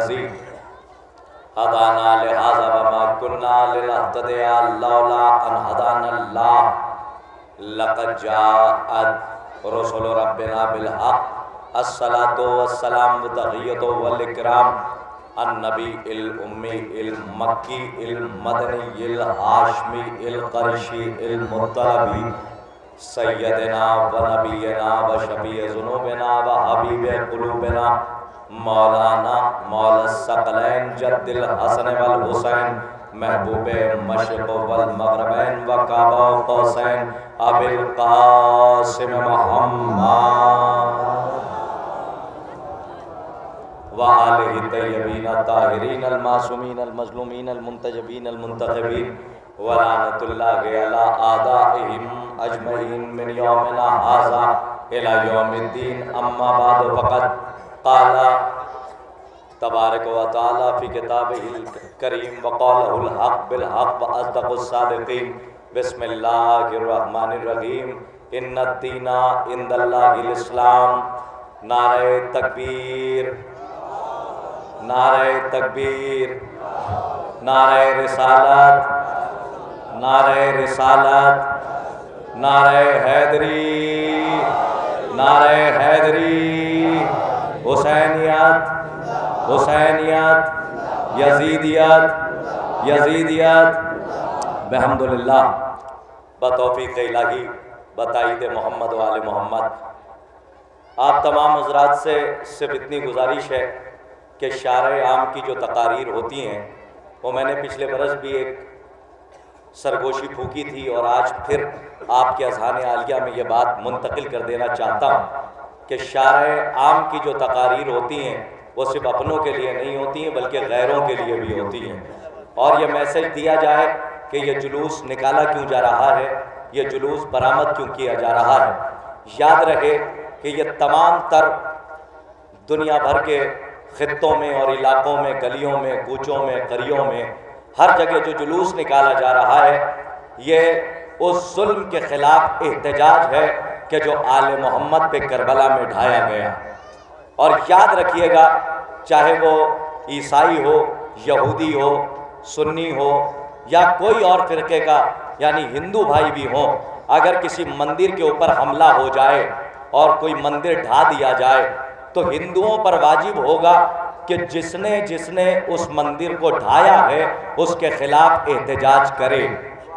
الذی ہدانا لہذا وما كنا لنهتدی لولا ان ہدانا اللہ لقد جاءت رسل ربنا بالحق الصلاة والسلام وتحیۃ والاکرام النبی الامی المکی المدنی الہاشمی القرشی المطلبی سیدنا و نبینا و شفیع ذنوبنا و حبیب قلوبنا مولانا مولا الثقلین جد الحسن والحسین محبوب مشرق والمغربین و کعبہ قوسین ابی القاسم محمد وآلہ الطیبین الطاہرین المعصومین المظلومین المنتجبین المنتخبین ولعنۃ اللہ علی اعدائہم اجمعین من یومنا ھذا الی یوم الدین اما بعد فقد قال تبارک و تعالی فی کتابہ الکریم وقالہ الحق بالحق واصدق الصادقین بسم اللہ الرحمن الرحیم ان الدین عند اللہ الاسلام نعرہ تکبیر نعرہ تکبیر نعرہ رسالت نعرہ رسالت نعرہ حیدری نعرہ حیدری حسینیت حسینیت یزیدیت یزیدیت بحمدللہ بتوفیق الہی بتائید محمد و آل محمد۔ آپ تمام حضرات سے صرف اتنی گزارش ہے کہ شارع عام کی جو تقاریر ہوتی ہیں وہ میں نے پچھلے برس بھی ایک سرگوشی پھونکی تھی اور آج پھر آپ کے اذہان عالیہ میں یہ بات منتقل کر دینا چاہتا ہوں کہ شارع عام کی جو تقاریر ہوتی ہیں وہ صرف اپنوں کے لیے نہیں ہوتی ہیں بلکہ غیروں کے لیے بھی ہوتی ہیں، اور یہ میسج دیا جائے کہ یہ جلوس نکالا کیوں جا رہا ہے، یہ جلوس برآمد کیوں کیا جا رہا ہے۔ یاد رہے کہ یہ تمام تر دنیا بھر کے خطوں میں اور علاقوں میں، گلیوں میں، کوچوں میں، قریوں میں، ہر جگہ جو جلوس نکالا جا رہا ہے یہ اس ظلم کے خلاف احتجاج ہے کہ جو آل محمد پہ کربلا میں ڈھایا گیا۔ اور یاد رکھیے گا چاہے وہ عیسائی ہو، یہودی ہو، سنی ہو یا کوئی اور فرقے کا یعنی ہندو بھائی بھی ہوں، اگر کسی مندر کے اوپر حملہ ہو جائے اور کوئی مندر ڈھا دیا جائے تو ہندوؤں پر واجب ہوگا کہ جس نے اس مندر کو ڈھایا ہے اس کے خلاف احتجاج کرے۔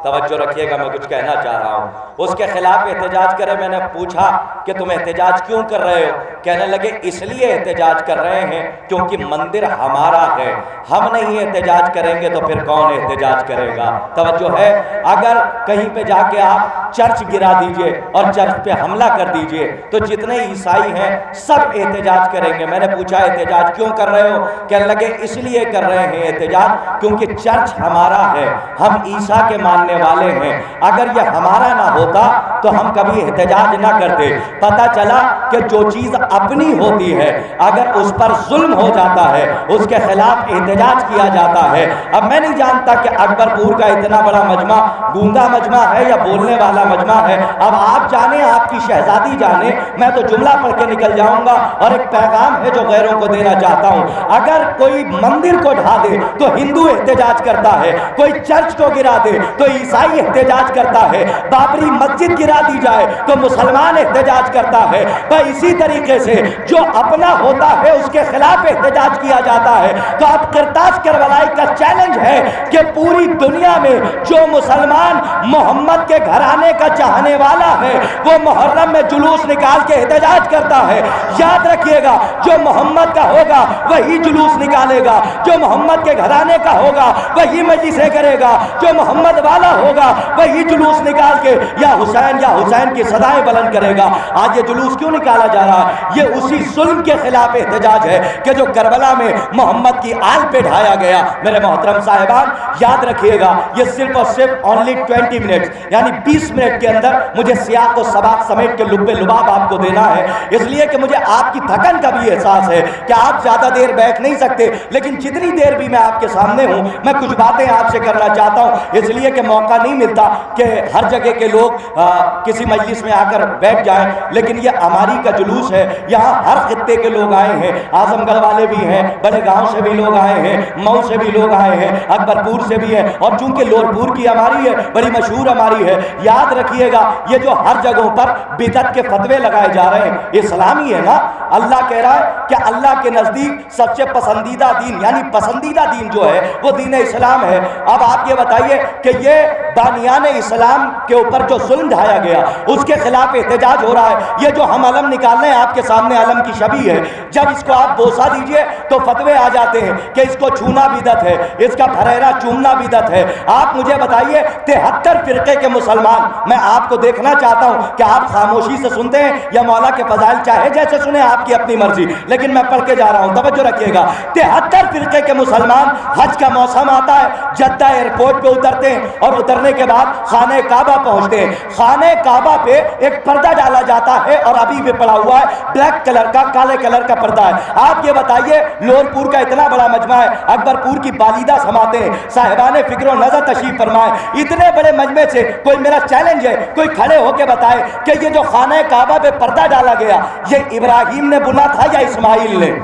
توجہ رکھیے گا، میں کچھ کہنا چاہ رہا ہوں، اس کے خلاف احتجاج کرے۔ میں نے پوچھا کہ تم احتجاج کیوں کر رہے ہو؟ کہنے لگے اس لیے احتجاج کر رہے ہیں کیونکہ مندر ہمارا ہے، ہم نہیں احتجاج کریں گے تو پھر کون احتجاج کرے گا؟ توجہ ہے؟ اگر کہیں پہ جا کے آپ چرچ گرا دیجئے اور چرچ پہ حملہ کر دیجئے تو جتنے عیسائی ہیں سب احتجاج کریں گے۔ میں نے پوچھا احتجاج کیوں کر رہے ہو؟ کہنے لگے اس لیے کر رہے ہیں احتجاج کیونکہ چرچ ہمارا ہے، ہم عیسیٰ کے ماننے والے ہیں، اگر یہ ہمارا نہ ہوتا تو ہم کبھی احتجاج نہ کرتے۔ پتہ چلا کہ جو چیز اپنی ہوتی ہے اگر اس پر ظلم ہو جاتا ہے اس کے خلاف احتجاج کیا جاتا ہے۔ اب میں نہیں جانتا کہ اکبر پور کا اتنا بڑا مجمع گونگا مجمع ہے یا بولنے والا مجمع ہے، اب آپ جانیں، آپ کی شہزادی جانے، میں تو جملہ پڑھ کے نکل جاؤں گا اور ایک پیغام ہے جو غیروں کو دینا چاہتا ہوں۔ اگر کوئی مندر کو ڈھا دے تو ہندو احتجاج کرتا ہے، کوئی چرچ کو گرا دے تو عیسائی احتجاج کرتا ہے، بابری مسجد گرا دی جائے تو مسلمان احتجاج کرتا ہے۔ اسی طریقے سے جو اپنا ہوتا ہے اس کے خلاف احتجاج کیا جاتا ہے۔ تو اب کرتاس کربلائی کا چیلنج ہے کہ پوری دنیا میں جو مسلمان محمد کے گھرانے کا چاہنے والا ہے وہ محرم میں جلوس نکال کے احتجاج کرتا ہے۔ یاد رکھیے گا جو محمد کا ہوگا وہی جلوس نکالے گا، جو محمد کے گھرانے کا ہوگا وہی مجلسیں کرے گا، جو محمد والا ہوگا وہی جلوس نکال کے یا حسین کی صدائیں بلند کرے گا۔ آج یہ جلوس کیوں نکالا جا رہا ہے؟ یہ اسی ظلم کے خلاف احتجاج ہے کہ جو کربلا میں محمد کی آل پہ ڈھایا گیا۔ میرے محترم صاحبان یاد رکھیے گا یہ صرف اور صرف only 20 منٹ یعنی 20 منٹ کے اندر مجھے سیاق و سباق سمیٹ کے لب لباب آپ کو دینا ہے، اس لیے کہ مجھے آپ کی تھکن کا بھی احساس ہے کہ آپ زیادہ دیر بیٹھ نہیں سکتے، لیکن جتنی دیر بھی میں آپ کے سامنے ہوں میں کچھ باتیں آپ سے کرنا چاہتا ہوں، اس لیے کہ موقع نہیں ملتا کہ ہر جگہ کے لوگ کسی مجلس میں آ کر بیٹھ جائیں، لیکن یہ ہماری کا جلوس ہے، یہاں ہر خطے کے لوگ آئے ہیں، اعظم گڑھ والے بھی ہیں، بڑے گاؤں سے بھی لوگ آئے ہیں، مئو سے بھی لوگ آئے ہیں، اکبر پور سے بھی ہیں، اور چونکہ لورپور کی ہماری ہے بڑی مشہور ہماری ہے، یاد رکھیے گا یہ جو ہر جگہوں پر بدعت کے فتوے لگائے جا رہے ہیں اسلامی ہے نا؟ اللہ کہہ رہا ہے کہ اللہ کے نزدیک سب سے پسندیدہ دین یعنی پسندیدہ دین جو ہے وہ دین اسلام ہے۔ اب آپ یہ بتائیے کہ یہ بانیان اسلام کے اوپر جو ظلم ڈھایا گیا اس کے خلاف احتجاج ہو رہا ہے۔ یہ جو ہم علم نکال رہے ہیں آپ کے سامنے علم کی شبیہ ہے، جب اس کو آپ بوسا دیجئے تو فتوے آ جاتے ہیں کہ اس کو چھونا بدعت ہے، اس کا پھریرا چومنا بدعت ہے۔ آپ مجھے بتائیے 73 فرقے کے مسلمان، میں آپ کو دیکھنا چاہتا ہوں کہ آپ خاموشی سے سنتے ہیں یا مولا کے فضائل چاہے جیسے سنیں، آپ کی اپنی مرضی، لیکن میں پڑھ کے جا رہا ہوں، توجہ رکھیے گا۔ 73 فرقے کے مسلمان حج کا موسم آتا ہے، جدہ ایئرپورٹ پہ اترتے ہیں اور اترنے کے بعد خانہ کعبہ پہنچتے ہیں۔ خانہ کعبہ پہ ایک پردہ ڈالا جاتا ہے اور ابھی بھی پڑا ہوا ہے، بلیک کلر کا، کالے کلر کا پردہ ہے۔ آپ یہ بتائیے لورپور کا اتنا بڑا مجمع ہے، اکبر پور کی بالیدہ سماتے ہیں، صاحبان فکر و نظر تشریف فرمائے، اتنے بڑے مجمع سے کوئی میرا چیلنج ہے کوئی کھڑے ہو کے بتائے کہ یہ جو خانہ کعبہ پہ پردہ ڈالا گیا یہ ابراہیم نے بنا تھا یا اسماعیل نے؟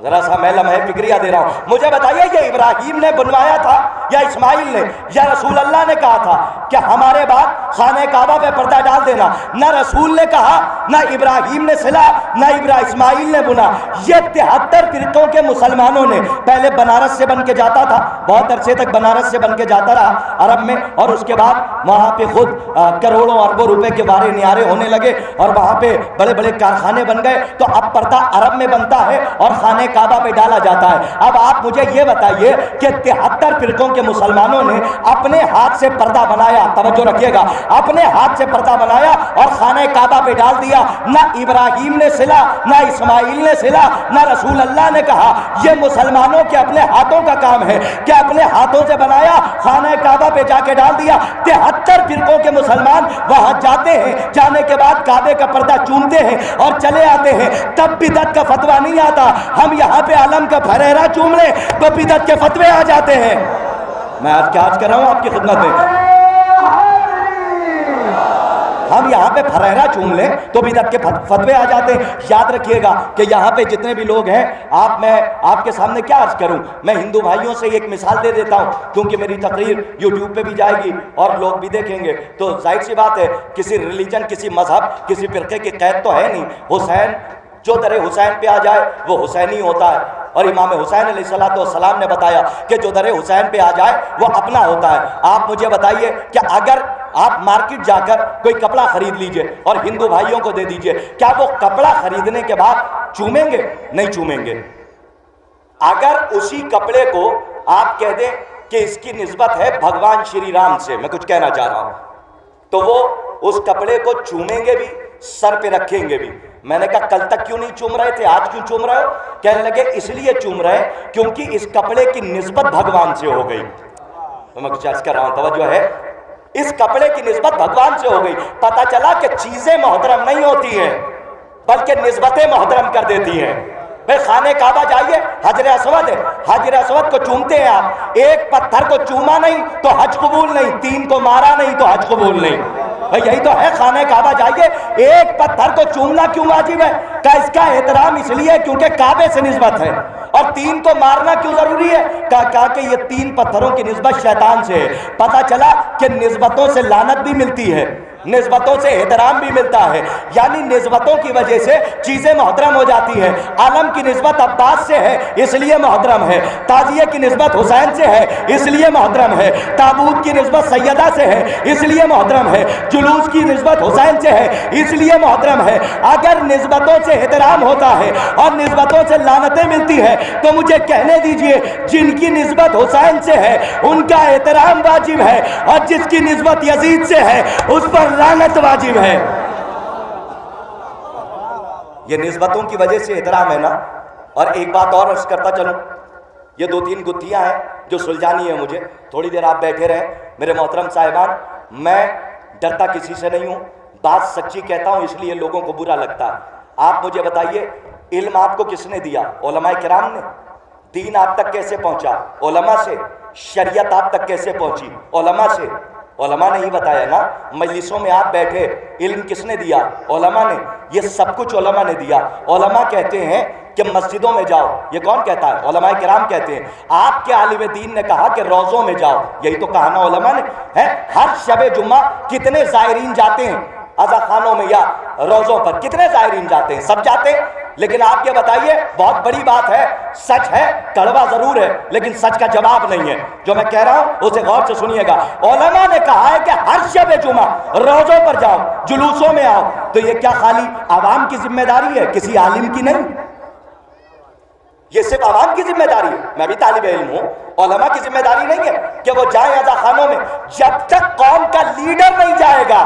ذرا سا میں لمحہ فکریہ دے رہا ہوں، مجھے بتائیے یہ ابراہیم نے بنوایا تھا یا اسماعیل نے؟ یا رسول اللہ نے کہا تھا کہ ہمارے بعد خانہ کعبہ پہ پردہ ڈال دینا؟ نہ رسول نے کہا، نہ ابراہیم نے سلا، نہ اسماعیل نے بنا۔ یہ 73 فرقوں کے مسلمانوں نے، پہلے بنارس سے بن کے جاتا تھا، بہت عرصے تک بنارس سے بن کے جاتا رہا عرب میں، اور اس کے بعد وہاں پہ خود کروڑوں اربوں روپے کے بارے نیارے ہونے لگے اور وہاں پہ بڑے بڑے کارخانے بن گئے، تو اب پردہ عرب میں بنتا ہے اور خانہ کعبہ پہ ڈالا جاتا ہے۔ اب آپ مجھے یہ بتائیے کہ 73 فرقوں کے مسلمانوں نے اپنے ہاتھ سے پردہ بنایا، توجہ رکھیے گا، اپنے ہاتھ سے پردہ بنایا اور خانہ کعبہ پہ ڈال دیا، نہ ابراہیم نے سلا، نہ اسماعیل نے سلا، نہ رسول اللہ نے کہا۔ یہ مسلمانوں کے اپنے ہاتھوں کا کام ہے کہ اپنے ہاتھوں سے بنایا، خانہ کعبہ پہ جا کے ڈال دیا۔ 73 فرقوں کے مسلمان وہاں جاتے ہیں، جانے کے بعد کعبے کا پردہ چومتے ہیں اور چلے آتے ہیں، تب بدعت کا فتویٰ نہیں آتا۔ ہم یہاں پہ علم کا پھریرا چوم لیں تو بدعت کے فتوے آ جاتے ہیں۔ میں آج کیا عرض کر رہا ہوں آپ کی خدمت میں، ہم یہاں پہ پھریرا چوم لیں تو بدعت کے فتوے آ جاتے ہیں۔ یاد رکھیے گا کہ یہاں پہ جتنے بھی لوگ ہیں، میں آپ کے سامنے کیا عرض کروں، میں ہندو بھائیوں سے ایک مثال دے دیتا ہوں، کیونکہ میری تقریر یوٹیوب پہ بھی جائے گی اور لوگ بھی دیکھیں گے، تو ظاہر سی بات ہے کسی ریلیجن، کسی مذہب، کسی فرقے کی قید تو ہے نہیں۔ حسین جو در حسین پہ آ جائے وہ حسینی ہوتا ہے، اور امام حسین علیہ السلام نے بتایا کہ جو در حسین پہ آ جائے وہ اپنا ہوتا ہے۔ آپ مجھے بتائیے کہ اگر آپ مارکیٹ جا کر کوئی کپڑا خرید لیجئے اور ہندو بھائیوں کو دے دیجئے، کیا وہ کپڑا خریدنے کے بعد چومیں گے؟ نہیں چومیں گے۔ اگر اسی کپڑے کو آپ کہہ دیں کہ اس کی نسبت ہے بھگوان شری رام سے، میں کچھ کہنا چاہ رہا ہوں، تو وہ اس کپڑے کو چومیں گے بھی، سر پہ رکھیں گے بھی۔ میں نے کہا کل تک کیوں نہیں چوم رہے تھے، آج کیوں چوم رہے ہو؟ کہنے لگے اس لیے چوم رہے ہیں کیونکہ اس کپڑے کی نسبت بھگوان سے ہو گئی۔ میں کچھ عرض کر رہا ہوں، توجہ ہے، اس کپڑے کی نسبت بھگوان سے ہو گئی۔ پتہ چلا کہ چیزیں محترم نہیں ہوتی ہیں بلکہ نسبتیں محترم کر دیتی ہیں۔ بھائی خانہ کعبہ جائیے، حجر اسود ہے، حجر اسود کو چومتے ہیں آپ، ایک پتھر کو چوما نہیں تو حج قبول نہیں، 3 کو مارا نہیں تو حج قبول نہیں۔ بھائی یہی تو ہے، خانہ کعبہ جائیے، ایک پتھر کو چومنا کیوں واجب ہے؟ کہ اس کا احترام اس لیے کیونکہ کعبے سے نسبت ہے۔ اور 3 کو مارنا کیوں ضروری ہے؟ کہا کہ یہ 3 پتھروں کی نسبت شیطان سے ہے۔ پتہ چلا کہ نسبتوں سے لعنت بھی ملتی ہے، نسبتوں سے احترام بھی ملتا ہے، یعنی نسبتوں کی وجہ سے چیزیں محترم ہو جاتی ہیں۔ علم کی نسبت عباس سے ہے اس لیے محترم ہے، تعزیے کی نسبت حسین سے ہے اس لیے محترم ہے، تابوت کی نسبت سیدہ سے ہے اس لیے محترم ہے، جلوس کی نسبت حسین سے ہے اس لیے محترم ہے۔ اگر نسبتوں سے احترام ہوتا ہے اور نسبتوں سے لعنتیں ملتی ہیں تو مجھے کہنے دیجئے جن کی نسبت حسین سے ہے ان کا احترام واجب ہے، اور جس کی نسبت یزید سے ہے اس پر لعنت واجب ہے۔ یہ نسبتوں کی وجہ سے احترام ہے نا۔ اور ایک بات اور عرض کرتا چلوں، یہ 2-3 گتھیاں ہیں جو سلجھانی ہیں مجھے، تھوڑی دیر آپ بیٹھے رہیں میرے محترم صاحبان۔ میں ڈرتا کسی سے نہیں ہوں، بات سچی کہتا ہوں اس لیے لوگوں کو برا لگتا ہے۔ آپ مجھے بتائیے علم آپ کو کس نے دیا؟ علماء کرام نے۔ دین آپ تک کیسے پہنچا؟ علماء سے۔ شریعت آپ تک کیسے پہنچی؟ علماء سے۔ علماء نے ہی بتایا نا. مجلسوں میں آپ بیٹھے, علم کس نے دیا؟ علماء نے. یہ سب کچھ علماء نے دیا. علماء کہتے ہیں کہ مسجدوں میں جاؤ. یہ کون کہتا ہے؟ علماء کرام کہتے ہیں. آپ کے عالم دین نے کہا کہ روزوں میں جاؤ. یہی تو کہا نا علماء نے. ہر شب جمعہ کتنے زائرین جاتے ہیں عزا خانوں میں یا روزوں پر؟ کتنے زائرین جاتے ہیں؟ سب جاتے ہیں. لیکن آپ یہ بتائیے, بہت بڑی بات ہے, سچ ہے, کڑوا ضرور ہے, لیکن سچ کا جواب نہیں ہے. جو میں کہہ رہا ہوں اسے غور سے سنیے گا. علماء نے کہا ہے کہ ہر شب جمعہ روزوں پر جاؤ, جلوسوں میں آؤ. تو یہ کیا خالی عوام کی ذمہ داری ہے, کسی عالم کی نہیں؟ یہ صرف عوام کی ذمہ داری ہے. میں بھی طالب علم ہوں. علماء کی ذمہ داری نہیں ہے کہ وہ جائیں عزا خانوں میں. جب تک قوم کا لیڈر نہیں جائے گا,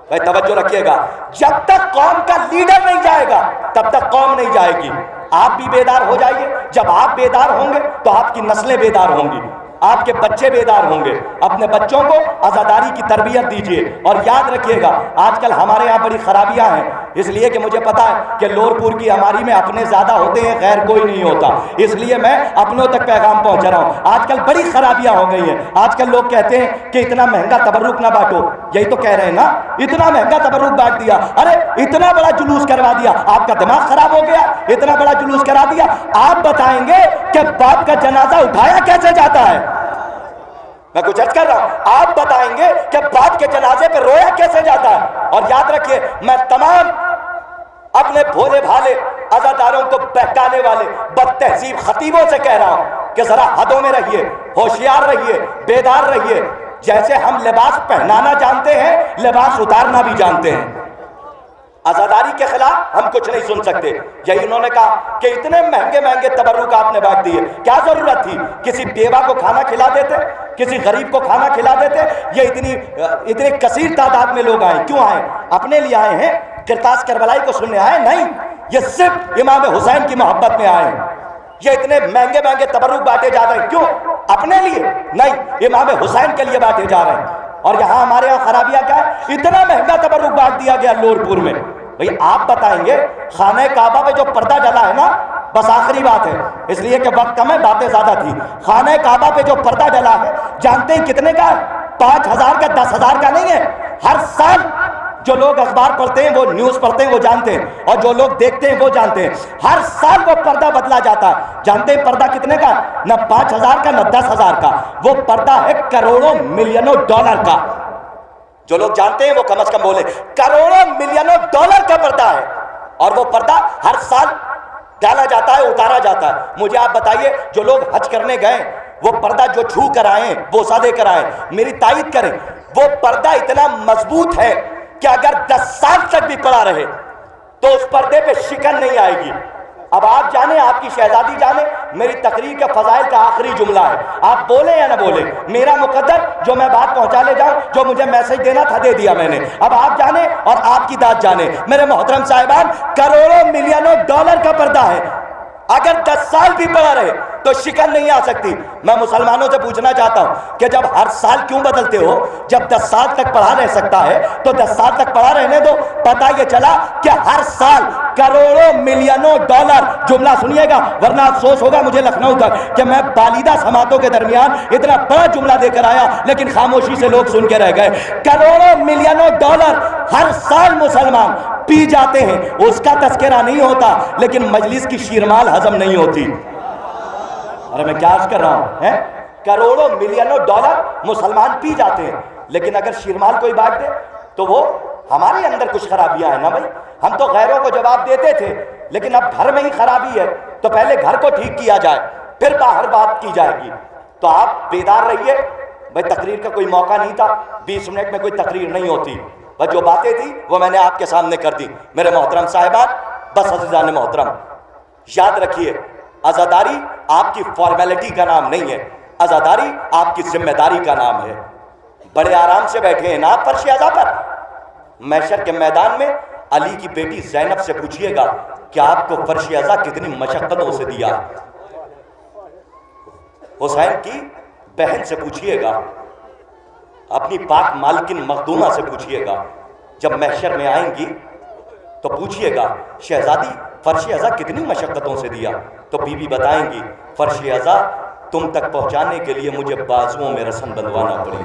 بھائی توجہ رکھیے گا, جب تک قوم کا لیڈر نہیں جائے گا تب تک قوم نہیں جائے گی. آپ بھی بیدار ہو جائیے. جب آپ بیدار ہوں گے تو آپ کی نسلیں بیدار ہوں گی, آپ کے بچے بیدار ہوں گے. اپنے بچوں کو عزاداری کی تربیت دیجیے. اور یاد رکھیے گا, آج کل ہمارے یہاں بڑی خرابیاں ہیں, اس لیے کہ مجھے پتا ہے کہ لور پور کی ہماری میں اپنے زیادہ ہوتے ہیں, غیر کوئی نہیں ہوتا, اس لیے میں اپنوں تک پیغام پہنچا رہا ہوں. آج کل بڑی خرابیاں ہو گئی ہیں. آج کل لوگ کہتے ہیں کہ اتنا مہنگا تبرک نہ بانٹو. یہی تو کہہ رہے ہیں نا, اتنا مہنگا تبرک بانٹ دیا, ارے اتنا بڑا جلوس کروا دیا, آپ کا دماغ خراب ہو گیا, اتنا بڑا جلوس کرا دیا. آپ بتائیں گے کہ باپ کا جنازہ اٹھایا کیسے جاتا ہے؟ میں کچھ عرض کر رہا ہوں, آپ بتائیں گے کہ باپ کے جنازے پہ رویا کیسے جاتا ہے؟ اور یاد رکھیے, میں تمام اپنے بھولے بھالے عزاداروں کو بہکانے والے بد تہذیب خطیبوں سے کہہ رہا ہوں کہ ذرا حدوں میں رہیے, ہوشیار رہیے, بیدار رہیے. جیسے ہم لباس پہنانا جانتے ہیں, لباس اتارنا بھی جانتے ہیں. عزاداری کے خلاف ہم کچھ نہیں سن سکتے. یہی انہوں نے کہا کہ اتنے مہنگے مہنگے تبرک آپ نے بانٹ دیے, کیا ضرورت تھی؟ کسی بیوہ کو کھانا کھلا دیتے, کسی غریب کو کھانا کھلا دیتے. یہ اتنی کثیر تعداد میں لوگ آئے, کیوں آئے؟ اپنے لیے آئے ہیں؟ کرتاس کربلائی کو سننے آئے؟ نہیں, یہ صرف امام حسین کی محبت میں آئے ہیں. یہ اتنے مہنگے مہنگے تبرک بانٹے جا رہے ہیں, کیوں؟ اپنے لیے نہیں, امام حسین کے لیے بانٹے جا رہے ہیں. اور یہاں ہمارے یہاں خرابیاں کیا ہے؟ اتنا مہنگا تبرک بانٹ دیا گیا لور پور میں. بھئی آپ بتائیں گے, خانہ کعبہ پہ جو پردہ ڈلا ہے نا, بس آخری بات ہے اس لیے کہ وقت کم ہے, باتیں زیادہ تھی. خانہ کعبہ پہ جو پردہ ڈلا ہے جانتے ہیں کتنے کا؟ 5,000 کا, 10,000 کا نہیں ہے. ہر سال جو لوگ اخبار پڑھتے ہیں, وہ نیوز پڑھتے ہیں, وہ جانتے ہیں, اور جو لوگ دیکھتے ہیں وہ جانتے ہیں, ہر سال وہ پردہ بدلا جاتا ہے. جانتے ہیں پردہ کتنے کا؟ نہ 5,000 کا, نہ 10,000 کا. وہ پردہ ہے کروڑوں ملینوں ڈالر کا. جو لوگ جانتے ہیں وہ کم از کم بولے, کروڑوں ملینوں ڈالر کا پردہ ہے. اور وہ پردہ ہر سال ڈالا جاتا ہے, اتارا جاتا ہے. مجھے آپ بتائیے, جو لوگ حج کرنے گئے, وہ پردہ جو چھو کر آئے, بوسہ دے کر آئے, میری تائید کریں, وہ پردہ اتنا مضبوط ہے کہ اگر 10 سال تک بھی پڑا رہے تو اس پردے پہ شکن نہیں آئے گی. اب آپ جانیں, آپ کی شہزادی جانے, میری تقریر کے فضائل کا آخری جملہ ہے, آپ بولیں یا نہ بولیں, میرا مقدر جو میں بات پہنچا لے جاؤں, جو مجھے میسج دینا تھا دے دیا میں نے. اب آپ جانیں اور آپ کی داد جانیں. میرے محترم صاحبان, کروڑوں ملینوں ڈالر کا پردہ ہے, اگر 10 سال بھی پڑا رہے تو شکن نہیں آ سکتی. میں مسلمانوں سے پوچھنا چاہتا ہوں کہ جب ہر سال کیوں بدلتے ہو؟ جب 10 سال تک پڑا رہ سکتا ہے تو 10 سال تک پڑا رہنے دو. پتہ یہ چلا کہ ہر سال کروڑوں ملینوں ڈالر, جملہ سنیے گا ورنہ افسوس ہوگا مجھے لکھنؤ تک کہ میں بالیدہ سماعتوں کے درمیان اتنا بڑا جملہ دے کر آیا لیکن خاموشی سے لوگ سن کے رہ گئے. کروڑوں ملینوں ڈالر ہر سال مسلمان پی جاتے ہیں. اس کا تذکرہ نہیں ہوتا لیکن مجلس کی شیرمال ہضم نہیں ہوتی. ارے میں کیا عرض کر رہا ہوں, کروڑوں ملینوں ڈالر مسلمان پی جاتے ہیں, لیکن اگر شیرمال کوئی بانٹ دے تو وہ ہمارے اندر کچھ خرابیاں ہیں نا بھائی. ہم تو غیروں کو جواب دیتے تھے, لیکن اب گھر میں ہی خرابی ہے تو پہلے گھر کو ٹھیک کیا جائے پھر باہر بات کی جائے گی. تو آپ بیدار رہیے. بھائی تقریر کا کوئی موقع نہیں تھا, 20 منٹ میں کوئی تقریر نہیں ہوتی, بس جو باتیں تھی وہ میں نے آپ کے سامنے کر دی. میرے محترم صاحبان, بس عزیزان محترم, یاد رکھیے, عزاداری آپ کی فارمیلٹی کا نام نہیں ہے, عزاداری آپ کی ذمہ داری کا نام ہے. بڑے آرام سے بیٹھے ہیں نا آپ فرش عزا پر. محشر کے میدان میں علی کی بیٹی زینب سے پوچھئے گا کہ آپ کو فرش عزا کتنی مشقتوں سے دیا. حسین کی بہن سے پوچھئے گا, اپنی پاک مالکن مخدومہ سے پوچھئے گا, جب محشر میں آئیں گی تو پوچھئے گا شہزادی فرش عزا کتنی مشقتوں سے دیا, تو بی بی بتائیں گی فرش عزا تم تک پہنچانے کے لیے مجھے بازوؤں میں رسن بندھوانا پڑی.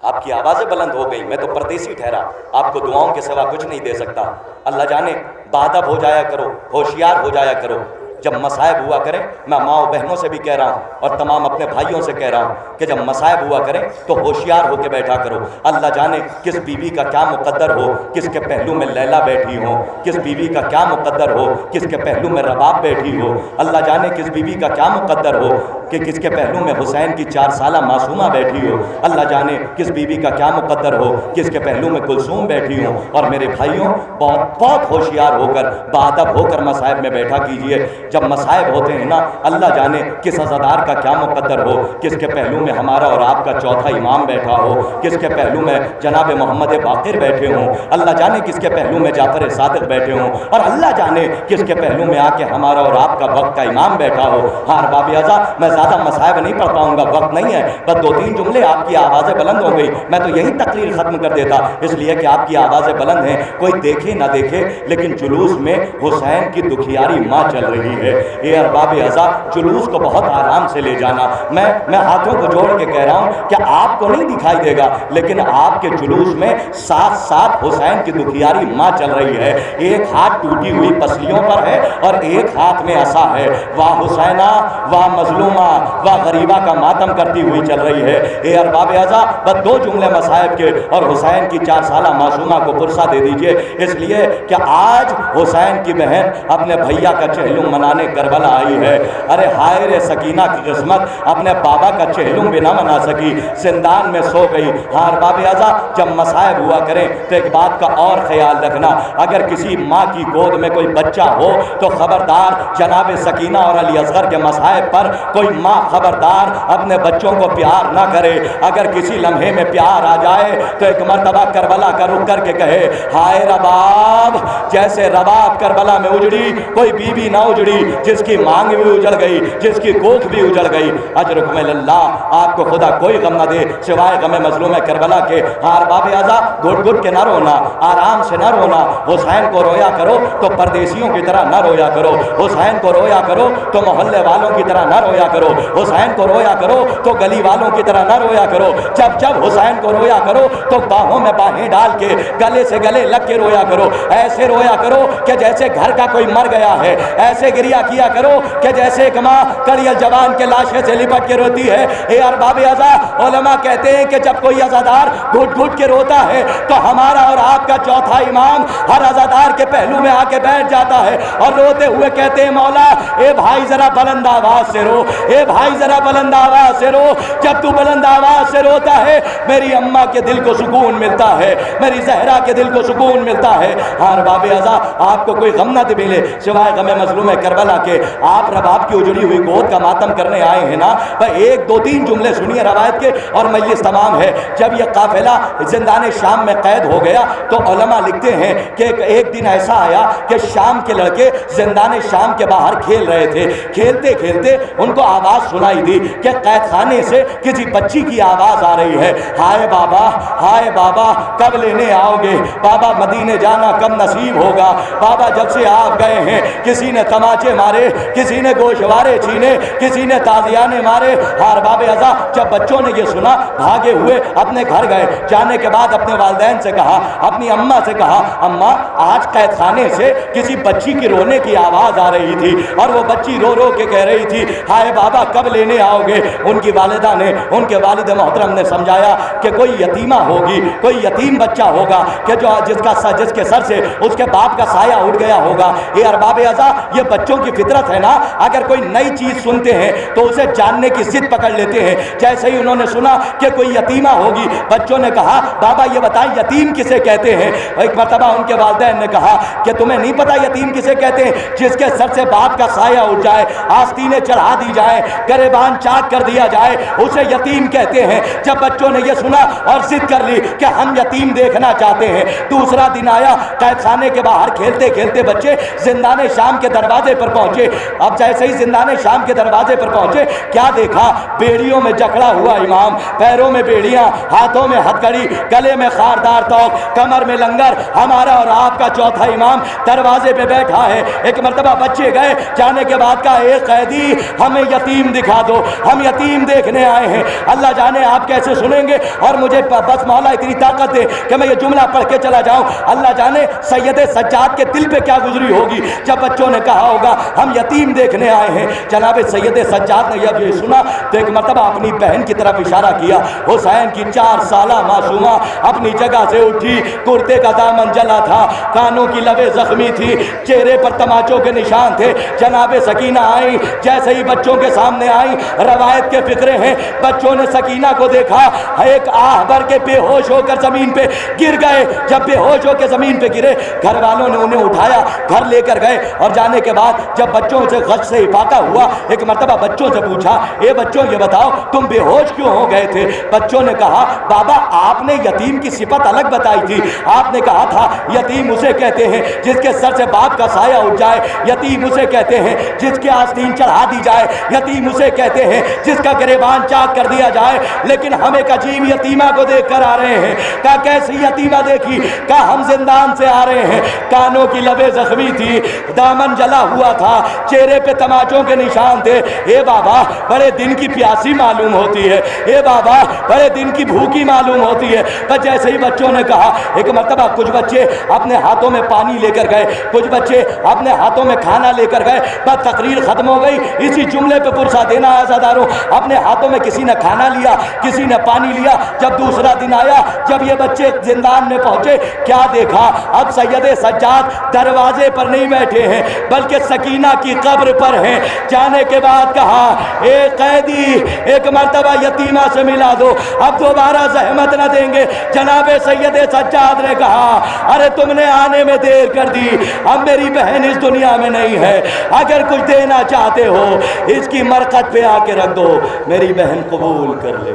آپ کی آوازیں بلند ہو گئی، میں تو پردیسی ٹھہرا، آپ کو دعاؤں کے سوا کچھ نہیں دے سکتا. اللہ جانے باادب ہو جایا کرو، ہوشیار ہو جایا کرو. جب مصائب ہوا کریں، میں ماں و بہنوں سے بھی کہہ رہا ہوں اور تمام اپنے بھائیوں سے کہہ رہا ہوں کہ جب مصائب ہوا کریں تو ہوشیار ہو کے بیٹھا کرو. اللہ جانے کس بیوی کا کیا مقدر ہو، کس کے پہلو میں لیلا بیٹھی ہو، کس بیوی کا کیا مقدر ہو، کس کے پہلو میں رباب بیٹھی ہو. اللہ جانے کس بیوی کا کیا مقدر ہو کہ کس کے پہلو میں حسین کی 4 سالہ معصومہ بیٹھی ہو. اللہ جانے کس بیوی کا کیا مقدر ہو، کس کے پہلو میں کلثوم بیٹھی ہو. اور میرے بھائیوں، بہت بہت ہوشیار ہو کر، باادب ہو کر مصائب میں بیٹھا کیجئے. جب مصائب ہوتے ہیں نا، اللہ جانے کس عزادار کا کیا مقدر ہو، کس کے پہلو میں ہمارا اور آپ کا چوتھا امام بیٹھا ہو، کس کے پہلو میں جناب محمد باقر بیٹھے ہوں. اللہ جانے کس کے پہلو میں جعفر صادق بیٹھے ہوں. اور اللہ جانے کس کے پہلو میں آ کے ہمارا اور آپ کا وقت کا امام بیٹھا ہو. ہاں باب اعضا، میں زیادہ مصائب نہیں پڑھ پاؤں گا، وقت نہیں ہے. بس 2-3 جملے، آپ کی آوازیں بلند ہو گئی، میں تو یہی تقریر ختم کر دیتا، اس لیے کہ آپ کی آوازیں بلند ہیں. کوئی دیکھے نہ دیکھے، لیکن جلوس میں حسین کی دکھیاری ماں چل رہی ہے. اے ارباب اعضا، جلوس کو بہت آرام سے لے جانا. میں ہاتھوں کو جوڑ کے کہہ رہا ہوں کہ آپ کو نہیں دکھائی دے گا، لیکن آپ کے جلوس میں ساتھ ساتھ حسین کی دکھیاری ماں چل رہی ہے. ایک ہاتھ ٹوٹی ہوئی پسلیوں پر ہے اور ایک ہاتھ میں عصا ہے. واہ حسینہ، واہ مظلومہ، واہ غریبہ کا ماتم کرتی ہوئی چل رہی ہے. اے ارباب اعضا، بس 2 جملے مصائب کے اور حسین کی 4 سالہ معصومہ کو پرسہ دے دیجئے، اس لیے کہ آج حسین کی بہن اپنے بھیا کا چہلم منانے کربلا آئی ہے. ارے ہائے رے سکینہ کی قسمت، اپنے بابا کا چہلم بھی نہ منا سکی، زندان میں سو گئی. ہاں ارباب اعضا، جب مصائب ہوا کریں تو ایک بات کا اور خیال رکھنا، اگر کسی ماں کی گود میں کوئی بچہ ہو تو خبردار جناب سکینہ اور علی اصغر کے مصائب پر کوئی ماں خبردار اپنے بچوں کو پیار نہ کرے. اگر کسی لمحے میں پیار آ جائے تو ایک مرتبہ کربلا کا رخ کر کے کہے، ہائے رباب، جیسے رباب کربلا میں اجڑی، کوئی بیوی نہ اجڑی جس کی مانگ بھی اجڑ گئی، جس کی کوکھ بھی اجڑ گئی. اجرکم اللہ، آپ کو خدا کوئی غم نہ دے سوائے غم مظلوم کربلا کے. ہاں ارباب اعضا، گھٹ گھٹ کے نہ رونا، آرام سے نہ رونا. حسین کو رویا کرو تو پردیسیوں کی طرح نہ رویا کرو. حسین کو رویا کرو تو محلے والوں کی طرح نہ رویا کرو. حسین کو رویا کرو تو گلی والوں کی طرح نہ رویا کرو. جب حسین کو رویا کرو تو باہوں میں باہیں ڈال کے گلے سے گلے لگ کے رویا کرو. ایسے رویا کرو کہ جیسے گھر کا کوئی مر گیا ہے. ایسے گریا کیا کرو کہ جیسے ایک ماں کڑیل جوان کے لاشے سے لپٹ کے روتی ہے. اے ارباب اعضا، علماء کہتے ہیں کہ جب کوئی عزادار گھٹ گھٹ کے روتا ہے تو ہمارا اور آپ کا چوتھا امام ہر عزادار کے پہلو میں آ کے بیٹھ جاتا ہے اور روتے ہوئے کہتے ہیں، مولا اے بھائی ذرا بلند آواز سے رو، اے بھائی ذرا بلند آواز سے رو. جب تو بلند آواز سے روتا ہے میری اماں کے دل کو سکون ملتا ہے، میری زہرا کے دل کو سکون ملتا ہے. ہاں ارباب اعضا، آپ کو کوئی غم نہ ملے سوائے غم مظلوم کربلا کے. آپ رباب کی اجڑی ہوئی گود کا ماتم کرنے آئے ہیں نا، 1-2-3 جملے سنیے روایت کے اور مجلس تمام ہے. جب یہ قافلہ زندان شام میں قید ہو گیا تو علماء لکھتے ہیں کہ ایک دن ایسا آیا کہ شام کے لڑکے زندان شام کے باہر کھیل رہے تھے. کھیلتے کھیلتے ان کو آواز سنائی دی کہ قید خانے سے کسی بچی کی آواز آ رہی ہے. ہائے بابا، ہائے بابا، کب لینے آؤ گے؟ بابا مدینے جانا کب نصیب ہوگا؟ بابا جب سے آپ گئے ہیں کسی نے تماچے مارے، کسی نے گوشوارے چھینے، کسی نے تازیانے مارے. ہاں ارباب اعضا، جب بچوں نے یہ سنا بھاگے ہوئے اپنے گھر گئے. جانے کے بعد اپنے والدین سے کہا، اپنی اماں سے کہا، اماں آج قید خانے سے کسی بچی کی رونے کی آواز آ رہی تھی اور وہ بچی رو رو کے کہہ رہی تھی، ہائے بابا کب لینے آؤ گے؟ ان کی والدہ نے، ان کے والد محترم نے سمجھایا کہ کوئی یتیمہ ہوگی، کوئی یتیم بچہ ہوگا کہ جس کے سر سے اس کے باپ کا سایہ اٹھ گیا ہوگا. یہ ارباب اعضا، یہ بچوں کی فطرت ہے نا، اگر کوئی نئی چیز سنتے ہیں تو اسے جاننے کی ضد پکڑ لیتے ہیں. جیسے ہی انہوں نے سنا کہ کوئی یتیمہ ہوگی، بچوں نے کہا، بابا یہ بتائیں یتیم کسے کہتے ہیں؟ ایک مرتبہ ان کے والدین نے کہا کہ تمہیں نہیں پتا یتیم کسے کہتے ہیں؟ جس کے سر سے باپ کا سایہ اٹھ جائے، آستینیں چڑھا دی جائیں، گریبان چاک کر دیا جائے، اسے یتیم کہتے ہیں. جب بچوں نے یہ سنا اور ضد کر لی کہ ہم یتیم دیکھنا چاہتے ہیں. دوسرا دن آیا، قید خانے کے باہر کھیلتے کھیلتے بچے زندان شام کے دروازے پر پہنچے. اب جیسے ہی زندان شام کے دروازے پر پہنچے, کیا دیکھا؟ بیڑیوں میں جکڑا ہوا امام, پیروں میں بیڑیاں, ہاتھوں میں ہتھکڑی, گلے میں خاردار توق, کمر میں لنگر. ہمارا اور آپ کا چوتھا امام دروازے پہ بیٹھا ہے. ایک مرتبہ بچے گئے, جانے کے بعد کہا اے قیدی ہمیں یتیم دکھا دو, ہم یتیم دیکھنے آئے ہیں. اللہ جانے آپ کیسے سنیں گے, اور مجھے بس مولا اتنی طاقت دے کہ میں یہ جملہ پڑھ کے چلا جاؤں. اللہ جانے سید سجاد کے دل پہ کیا گزری ہوگی جب بچوں نے کہا ہوگا ہم یتیم دیکھنے آئے ہیں. جناب سید سجاد نے جب یہ سنا تو ایک مرتبہ اپنی بہن کی طرف اشارہ کیا. حسین کی 4 سالہ معصومہ اپنی جگہ سے اٹھی, کرتے کا دامن جلا تھا, کانوں کی لبیں زخمی تھی, چہرے پر تماچوں کے نشان تھے. جناب سکینہ آئی, جیسے ہی بچوں کے سامنے آئی, روایت کے فقرے ہیں, بچوں نے سکینہ کو دیکھا, ایک آہ بھر کے بے ہوش ہو کر زمین پہ گر گئے. جب بے ہوش ہو کے زمین پہ گرے, گھر والوں نے انہیں اٹھایا, گھر لے کر گئے, اور جانے کے بعد جب بچوں سے غش سے افاقہ ہوا, ایک مرتبہ بچوں سے پوچھا اے بچوں یہ بتاؤ تم بے ہوش کیوں ہو گئے تھے؟ بچوں نے کہا بابا آپ نے یتیم کی صفت الگ بتائی تھی, آپ نے کہا تھا یتیم اسے کہتے ہیں جس کے سر سے باپ کا سایہ اٹھ جائے, یتیم اسے کہتے ہیں جس کے آستین چڑھا دی جائے, یتیم اسے کہتے ہیں جس کا گریبان چاک کر دیا جائے. لیکن ہم ایک عجیب یتیمہ کو دیکھ کر آ رہے ہیں. کہا کیسی یتیمہ دیکھی؟ کہا ہم زندان سے آ رہے ہیں, کانوں کی لبیں زخمی تھی, دامن جلا ہوا تھا, چہرے پہ تماچوں کے نشان تھے. اے بابا بڑے دن کی پیاسی معلوم ہوتی ہے, اے بابا بڑے دن کی بھوکی معلوم ہوتی ہے. بس جیسے ہی بچوں نے کہا, ایک مرتبہ کچھ بچے اپنے ہاتھوں میں پانی لے کر گئے, کچھ بچے اپنے ہاتھوں میں کھانا لے کر گئے. بس تقریر ختم ہو گئی. اسی جملے پہ پرسا دینا ہے عزاداروں, اپنے ہاتھوں میں کسی نے کھانا لیا, کسی نے پانی لیا. جب دوسرا دن آیا, جب یہ بچے زندان میں پہنچے, کیا دیکھا؟ اب سید سجاد دروازے پر نہیں بیٹھے ہیں بلکہ سکینہ کی قبر پر ہیں. جانے کے بعد کہا اے قیدی ایک مرتبہ یتیمہ سے ملا دو, اب دوبارہ زحمت نہ دیں گے. جناب سید سجاد نے کہا ارے تم نے آنے میں دیر کر دی, اب میری بہن اس دنیا میں نہیں ہے, اگر کچھ دینا چاہتے ہو اس کی مرقد پہ آ کے رکھ دو, میری بہن قبول کر لے.